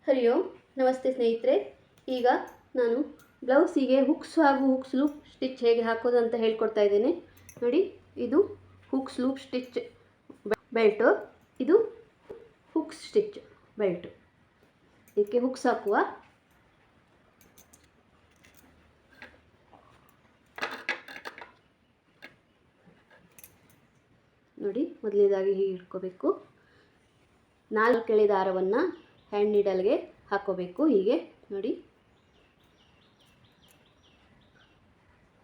ಹರಿ ಓಂ. ನಮಸ್ತೆ ಸ್ನೇಹಿತರೆ. ಈಗ ನಾನು ಬ್ಲೌಸಿಗೆ ಹುಕ್ಸ್ ಹಾಗೂ ಹುಕ್ಸ್ ಲೂಪ್ ಸ್ಟಿಚ್ ಹೇಗೆ ಹಾಕೋದು ಅಂತ ಹೇಳ್ಕೊಡ್ತಾ ಇದ್ದೇನೆ. ನೋಡಿ, ಇದು ಹುಕ್ಸ್ ಲೂಪ್ ಸ್ಟಿಚ್ ಬೆಲ್ಟು, ಇದು ಹುಕ್ಸ್ ಸ್ಟಿಚ್ ಬೆಲ್ಟು. ಇದಕ್ಕೆ ಹುಕ್ಸ್ ಹಾಕುವ. ನೋಡಿ, ಮೊದಲನೇದಾಗಿ ಹೀಗೆ ಇಟ್ಕೋಬೇಕು. 4 ಎಳೆ ದಾರವನ್ನು ಹ್ಯಾಂಡ್ ನೀಡಲ್ಗೆ ಹಾಕೋಬೇಕು. ಹೀಗೆ ನೋಡಿ.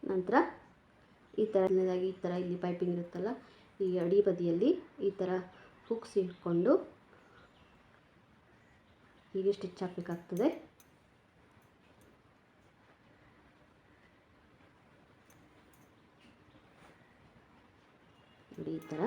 ನಂತರ ಈ ಥರ ಇಲ್ಲಿ ಪೈಪಿಂಗ್ ಇರುತ್ತಲ್ಲ, ಈ ಅಡಿ ಬದಿಯಲ್ಲಿ ಈ ಥರ ಹುಕ್ಸ್ ಇಟ್ಕೊಂಡು ಹೀಗೆ ಸ್ಟಿಚ್ ಹಾಕಬೇಕಾಗ್ತದೆ. ನೋಡಿ, ಈ ಥರ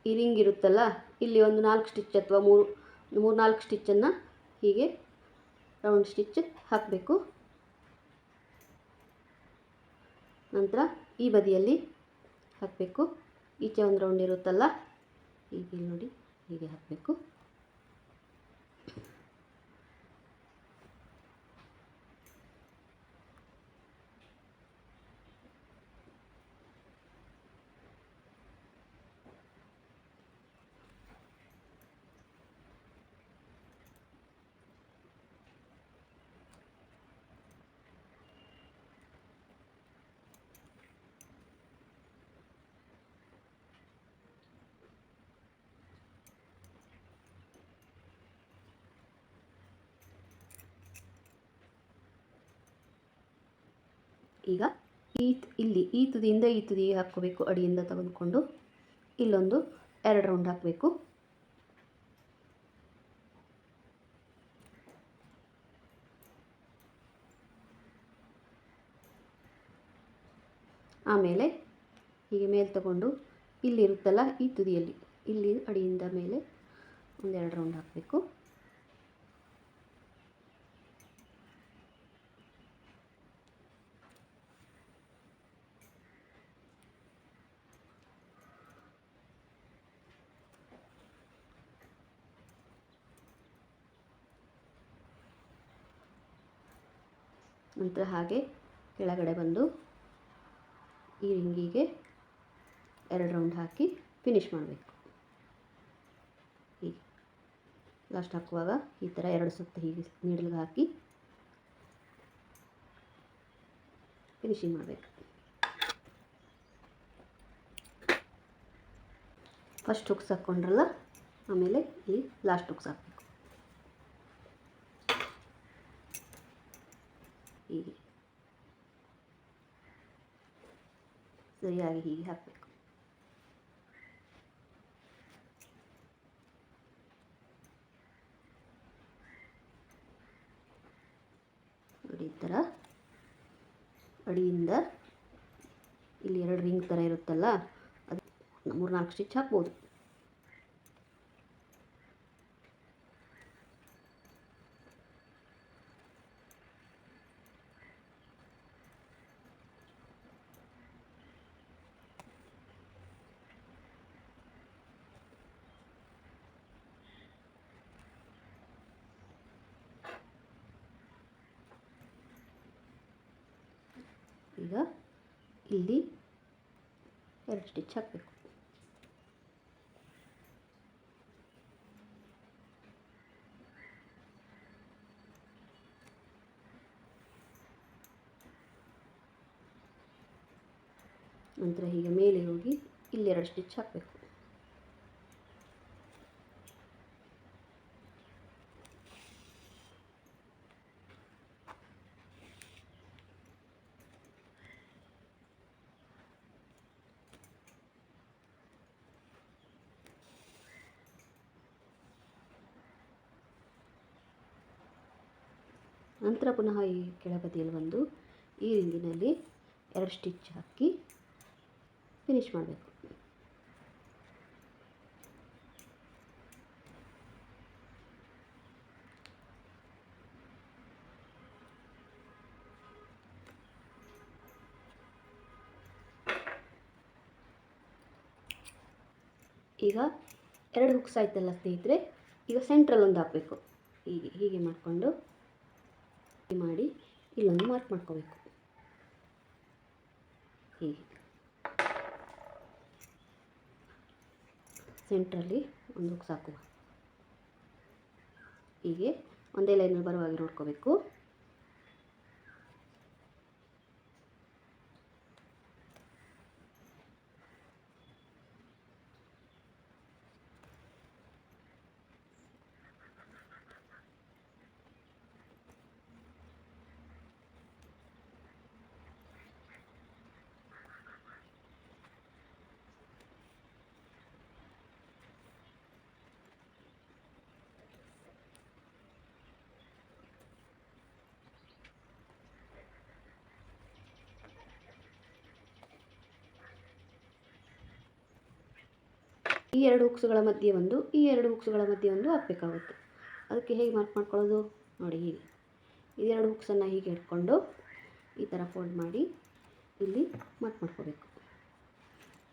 ಈ ರಿಂಗ್ ಇರುತ್ತಲ್ಲ, ಇಲ್ಲಿ ಒಂದು 4 ಸ್ಟಿಚ್ ಅಥವಾ 3-4 ಸ್ಟಿಚ್ಚನ್ನು ಹೀಗೆ ರೌಂಡ್ ಸ್ಟಿಚ್ ಹಾಕಬೇಕು. ನಂತರ ಈ ಬದಿಯಲ್ಲಿ ಹಾಕಬೇಕು. ಈಚೆ ಒಂದು ರೌಂಡ್ ಇರುತ್ತಲ್ಲ, ಹೀಗೆ ನೋಡಿ, ಹೀಗೆ ಹಾಕಬೇಕು. ಈಗ ಇಲ್ಲಿ ಈ ತುದಿಯಿಂದ ಈ ತುದಿಗೆ ಹಾಕ್ಕೋಬೇಕು. ಅಡಿಯಿಂದ ತೆಗೆದುಕೊಂಡು ಇಲ್ಲೊಂದು 2 ರೌಂಡ್ ಹಾಕಬೇಕು. ಆಮೇಲೆ ಹೀಗೆ ಮೇಲೆ ತಗೊಂಡು ಇಲ್ಲಿ ಇರುತ್ತಲ್ಲ, ಈ ತುದಿಯಲ್ಲಿ ಇಲ್ಲಿ ಅಡಿಯಿಂದ ಮೇಲೆ ಒಂದು 2 ರೌಂಡ್ ಹಾಕಬೇಕು. ನಂತರ ಹಾಗೆ ಕೆಳಗಡೆ ಬಂದು ಈ ರಿಂಗಿಗೆ 2 ರೌಂಡ್ ಹಾಕಿ ಫಿನಿಶ್ ಮಾಡಬೇಕು. ಹೀಗೆ ಲಾಸ್ಟ್ ಹಾಕುವಾಗ ಈ ಥರ 2 ಸುತ್ತು ಹೀಗೆ ನೀಡಲ್ಗೆ ಹಾಕಿ ಫಿನಿಶಿಂಗ್ ಮಾಡಬೇಕು. ಫಸ್ಟ್ ಹುಕ್ಸ್ ಹಾಕ್ಕೊಂಡ್ರಲ್ಲ, ಆಮೇಲೆ ಈ ಲಾಸ್ಟ್ ಹುಕ್ಸ್ ಹಾಕಬೇಕು. ಹೀಗೆ ಸರಿಯಾಗಿ ಹೀಗೆ ಹಾಕಬೇಕು. ನೋಡಿ, ಈ ಥರ ಅಡಿಯಿಂದ ಇಲ್ಲಿ 2 ರಿಂಗ್ ಥರ ಇರುತ್ತಲ್ಲ, ಅದು 3-4 ಸ್ಟಿಚ್ ಹಾಕ್ಬೋದು. ಈಗ ಇಲ್ಲಿ 2 ಸ್ಟಿಚ್ ಹಾಕಬೇಕು. ನಂತರ ಹೀಗೆ ಮೇಲೆ ಹೋಗಿ ಇಲ್ಲಿ 2 ಸ್ಟಿಚ್ ಹಾಕಬೇಕು. ನಂತರ ಪುನಃ ಈ ಕೆಳಬದಿಯಲ್ಲಿ ಬಂದು ಈ ರಿಂಗಿನಲ್ಲಿ 2 ಸ್ಟಿಚ್ ಹಾಕಿ ಫಿನಿಶ್ ಮಾಡಬೇಕು. ಈಗ 2 ಹುಕ್ಸ್ ಆಯ್ತಲ್ಲ ಸ್ನೇಹಿತರೆ, ಈಗ ಸೆಂಟ್ರಲ್ ಒಂದು ಹಾಕಬೇಕು. ಹೀಗೆ ಹೀಗೆ ಮಾಡಿಕೊಂಡು ಮಾಡಿ ಇಲ್ಲೊಂದು ಮಾರ್ಕ್ ಮಾಡ್ಕೋಬೇಕು. ಹೀಗೆ ಸೆಂಟ್ರಲ್ಲಿ ಒಂದು ಹುಕ್ಸ್ ಹಾಕುವ. ಹೀಗೆ ಒಂದೇ ಲೈನಲ್ಲಿ ಬರುವಾಗಿ ನೋಡ್ಕೋಬೇಕು. ಈ 2 ಹುಕ್ಸ್ಗಳ ಮಧ್ಯೆ ಒಂದು, ಈ 2 ಹುಕ್ಸ್ಗಳ ಮಧ್ಯೆ ಒಂದು ಹಾಕಬೇಕಾಗುತ್ತೆ. ಅದಕ್ಕೆ ಹೇಗೆ ಮಾರ್ಕ್ ಮಾಡ್ಕೊಳ್ಳೋದು ನೋಡಿ, ಹೀಗೆ ಈ 2 ಹುಕ್ಸನ್ನು ಹೀಗೆ ಇಟ್ಕೊಂಡು ಈ ಥರ ಫೋಲ್ಡ್ ಮಾಡಿ ಇಲ್ಲಿ ಮಾರ್ಕ್ ಮಾಡ್ಕೋಬೇಕು.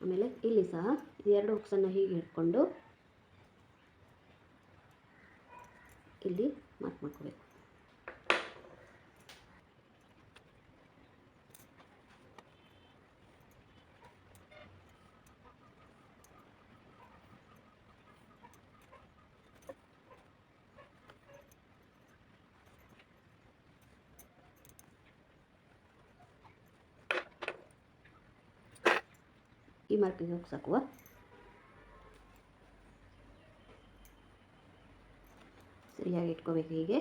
ಆಮೇಲೆ ಇಲ್ಲಿ ಸಹ ಈ 2 ಹುಕ್ಸನ್ನು ಹೀಗೆ ಇಟ್ಕೊಂಡು ಇಲ್ಲಿ ಮಾರ್ಕ್ ಮಾಡ್ಕೋಬೇಕು. ಈ ಮಾರ್ಕಿಗೆ ಹುಕ್ಸ್ ಹಾಕುವ. ಸರಿಯಾಗಿ ಇಟ್ಕೋಬೇಕು. ಹೀಗೆ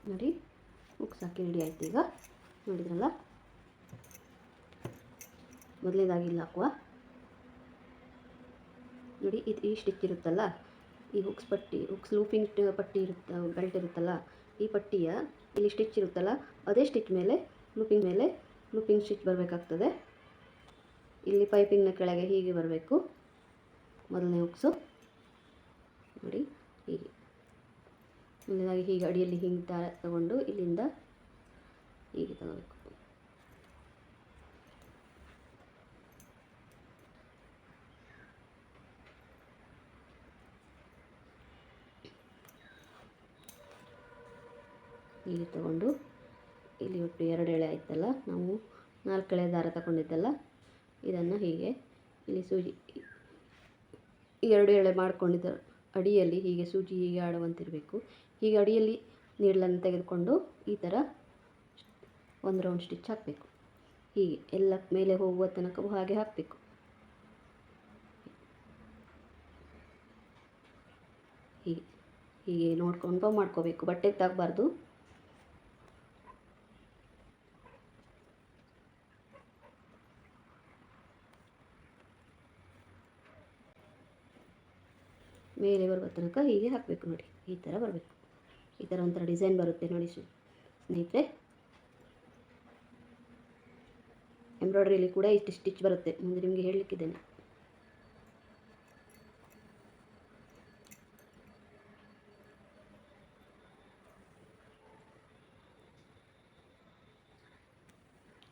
ನೋಡಿ, ಹುಕ್ಸ್ ಹಾಕಿ ರೆಡಿ ಆಯ್ತು. ಈಗ ನೋಡಿದ್ರಲ್ಲ, ಮೊದಲನೇದಾಗಿ ಇಲ್ಲಿ ಹಾಕುವ. ನೋಡಿ, ಈ ಸ್ಟಿಚ್ ಇರುತ್ತಲ್ಲ, ಈ ಹುಕ್ಸ್ ಪಟ್ಟಿ, ಹುಕ್ಸ್ ಲೂಪಿಂಗ್ ಪಟ್ಟಿ ಇರುತ್ತೆ, ಬೆಲ್ಟ್ ಇರುತ್ತಲ್ಲ, ಈ ಪಟ್ಟಿಯ ಇಲ್ಲಿ ಸ್ಟಿಚ್ ಇರುತ್ತಲ್ಲ, ಅದೇ ಸ್ಟಿಚ್ ಮೇಲೆ ಲೂಪಿಂಗ್ ಸ್ಟಿಚ್ ಬರಬೇಕಾಗ್ತದೆ. ಇಲ್ಲಿ ಪೈಪಿಂಗ್ನ ಕೆಳಗೆ ಹೀಗೆ ಬರಬೇಕು ಮೊದಲನೇ ಹುಕ್ಸು. ನೋಡಿ, ಹೀಗೆ ಮೊದಲನೇದಾಗಿ ಹೀಗೆ ಅಡಿಯಲ್ಲಿ ಹಿಂಗೆ ತಗೊಂಡು ಇಲ್ಲಿಂದ ಹೀಗೆ ತಗೋಬೇಕು. ಹೀಗೆ ತಗೊಂಡು ಇಲ್ಲಿ ಒಟ್ಟು 2 ಎಳೆ ಆಯ್ತಲ್ಲ, ನಾವು 4 ಎಳೆ ದಾರ ತಗೊಂಡಿದ್ದಲ್ಲ, ಇದನ್ನು ಹೀಗೆ ಇಲ್ಲಿ ಸೂಜಿ ಈ 2 ಎಳೆ ಮಾಡ್ಕೊಂಡಿದ್ದ ಅಡಿಯಲ್ಲಿ ಹೀಗೆ ಸೂಜಿ ಹೀಗೆ ಆಡುವಂತಿರಬೇಕು. ಹೀಗೆ ಅಡಿಯಲ್ಲಿ ನೀಡಲನ್ನು ತೆಗೆದುಕೊಂಡು ಈ ಥರ ಒಂದು ರೌಂಡ್ ಸ್ಟಿಚ್ ಹಾಕಬೇಕು. ಹೀಗೆ ಎಲ್ಲ ಮೇಲೆ ಹೋಗುವ ತನಕ ಹಾಗೆ ಹಾಕಬೇಕು. ಹೀಗೆ ಹೀಗೆ ನೋಡ್ಕೊಂಡು ಮಾಡ್ಕೋಬೇಕು, ಬಟ್ಟೆಗೆ ತಾಗಬಾರ್ದು. ಮೇಲೆ ಬರುವ ತನಕ ಹೀಗೆ ಹಾಕಬೇಕು. ನೋಡಿ, ಈ ಥರ ಬರಬೇಕು. ಈ ಥರ ಒಂಥರ ಡಿಸೈನ್ ಬರುತ್ತೆ ನೋಡಿ ಸ್ನೇಹಿತರೆ. ಎಂಬ್ರಾಯ್ಡ್ರಿಲಿ ಕೂಡ ಇಷ್ಟು ಸ್ಟಿಚ್ ಬರುತ್ತೆ, ಮುಂದೆ ನಿಮಗೆ ಹೇಳಲಿಕ್ಕಿದ್ದೇನೆ.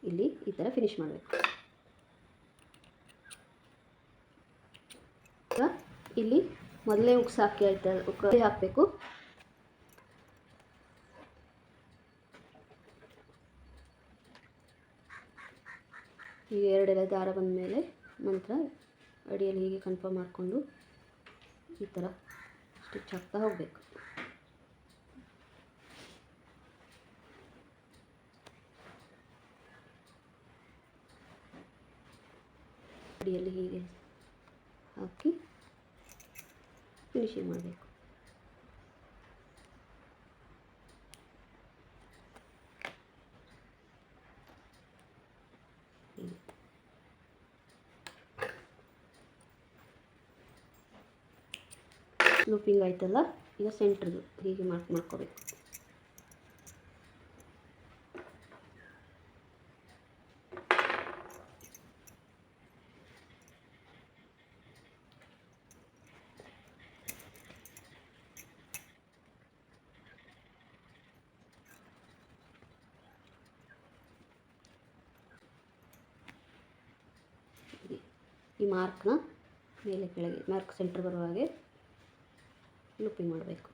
ಇಲ್ಲಿ ಈ ಥರ ಫಿನಿಶ್ ಮಾಡಬೇಕು. ಈಗ ಇಲ್ಲಿ ಮೊದಲೇ ಹುಕ್ಸ್ ಹಾಕಿ ಆಯ್ತು, ಹಾಕಬೇಕು. ಈಗ 2 ಎಳೆ ದಾರ ಬಂದ ಮೇಲೆ ನಂತರ ಅಡಿಯಲ್ಲಿ ಹೀಗೆ ಕನ್ಫರ್ಮ್ ಮಾಡಿಕೊಂಡು ಈ ಥರ ಸ್ಟಿಚ್ ಹಾಕ್ತಾ ಹೋಗಬೇಕು. ಅಡಿಯಲ್ಲಿ ಹೀಗೆ ಹಾಕಿ ಫಿನಿಶಿಂಗ್ ಮಾಡಬೇಕು. ಲೂಪಿಂಗ್ ಆಯ್ತಲ್ಲ, ಈಗ ಸೆಂಟ್ರದು ಹೀಗೆ ಮಾರ್ಕ್ ಮಾಡ್ಕೋಬೇಕು. ಈ ಮಾರ್ಕ್ನ ಮೇಲೆ ಕೆಳಗೆ ಮಾರ್ಕ್ ಸೆಂಟ್ರ್ ಬರುವ ಹಾಗೆ ಲೂಪಿಂಗ್ ಮಾಡಬೇಕು.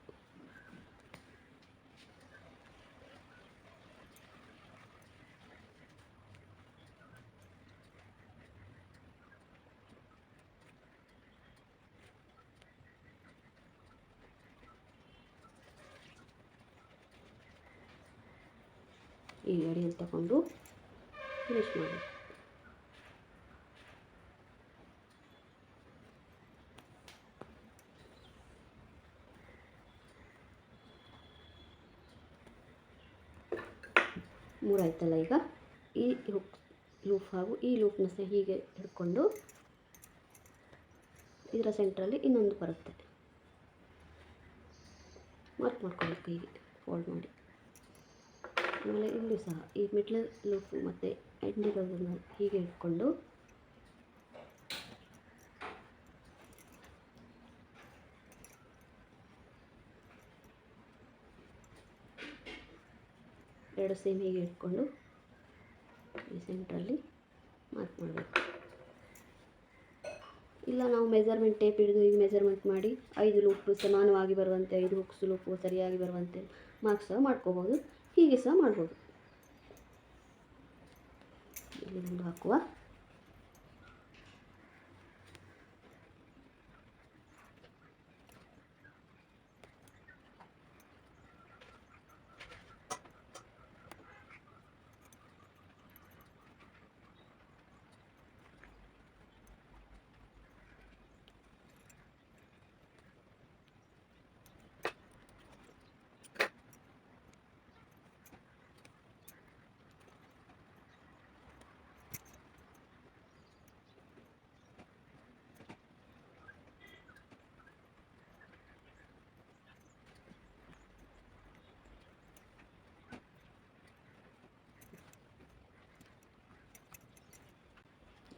ಈ ಅಡಿಯಲ್ಲಿ ತಗೊಂಡು ಫಿನಿಶ್ ಮಾಡಬೇಕು. ಮೂರಾಯ್ತಲ್ಲ, ಈಗ ಈ ಲೂಪ್ ಹಾಗೂ ಈ ಲೂಪ್ನ ಸಹ ಹೀಗೆ ಹಿಡ್ಕೊಂಡು ಇದರ ಸೆಂಟ್ರಲ್ಲಿ ಇನ್ನೊಂದು ಬರುತ್ತೆ, ಮಾರ್ಕ್ ಮಾಡ್ಕೊಬೇಕು. ಹೀಗೆ ಫೋಲ್ಡ್ ಮಾಡಿ ಆಮೇಲೆ ಇಲ್ಲಿ ಸಹ ಈ ಮಿಡ್ಲ್ ಲೂಪ್ ಮತ್ತು ಎಂಡಿರೋದನ್ನು ಹೀಗೆ ಇಟ್ಕೊಂಡು ಎರಡು ಸೇಮ್ ಹೀಗೆ ಇಟ್ಕೊಂಡು ಈ ಸೆಂಟ್ರಲ್ಲಿ ಮಾರ್ಕ್ ಮಾಡಬೇಕು. ಇಲ್ಲ ನಾವು ಮೆಜರ್ಮೆಂಟ್ ಟೇಪ್ ಹಿಡಿದು ಈಗ ಮೆಜರ್ಮೆಂಟ್ ಮಾಡಿ 5 ಲೂಪ್ ಸಮಾನವಾಗಿ ಬರುವಂತೆ 5 ಹುಕ್ಸ್ ಲೂಪು ಸರಿಯಾಗಿ ಬರುವಂತೆ ಮಾರ್ಕ್ ಸಹ ಮಾಡ್ಕೋಬೋದು. ಹೀಗೆ ಸಹ ಮಾಡ್ಬೋದು. ಇಲ್ಲಿ ಒಂದು ಹಾಕುವ.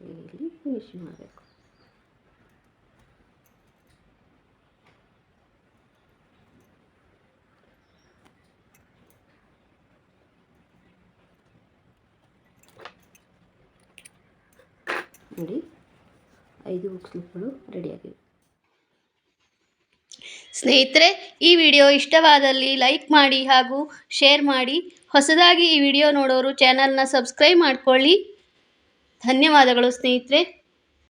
ಇಲ್ಲಿ ಫಿನಿಶ್ ಮಾಡಬೇಕು. ನೋಡಿ 5 ಹುಕ್ಸ್ ಲೂಪ್ಗಳು ರೆಡಿಯಾಗಿವೆ. ಸ್ನೇಹಿತರೆ, ಈ ವಿಡಿಯೋ ಇಷ್ಟವಾದಲ್ಲಿ ಲೈಕ್ ಮಾಡಿ ಹಾಗೂ ಶೇರ್ ಮಾಡಿ. ಹೊಸದಾಗಿ ಈ ವಿಡಿಯೋ ನೋಡೋರು ಚಾನಲ್ನ ಸಬ್ಸ್ಕ್ರೈಬ್ ಮಾಡ್ಕೊಳ್ಳಿ. ಧನ್ಯವಾದಗಳು ಸ್ನೇಹಿತರೆ.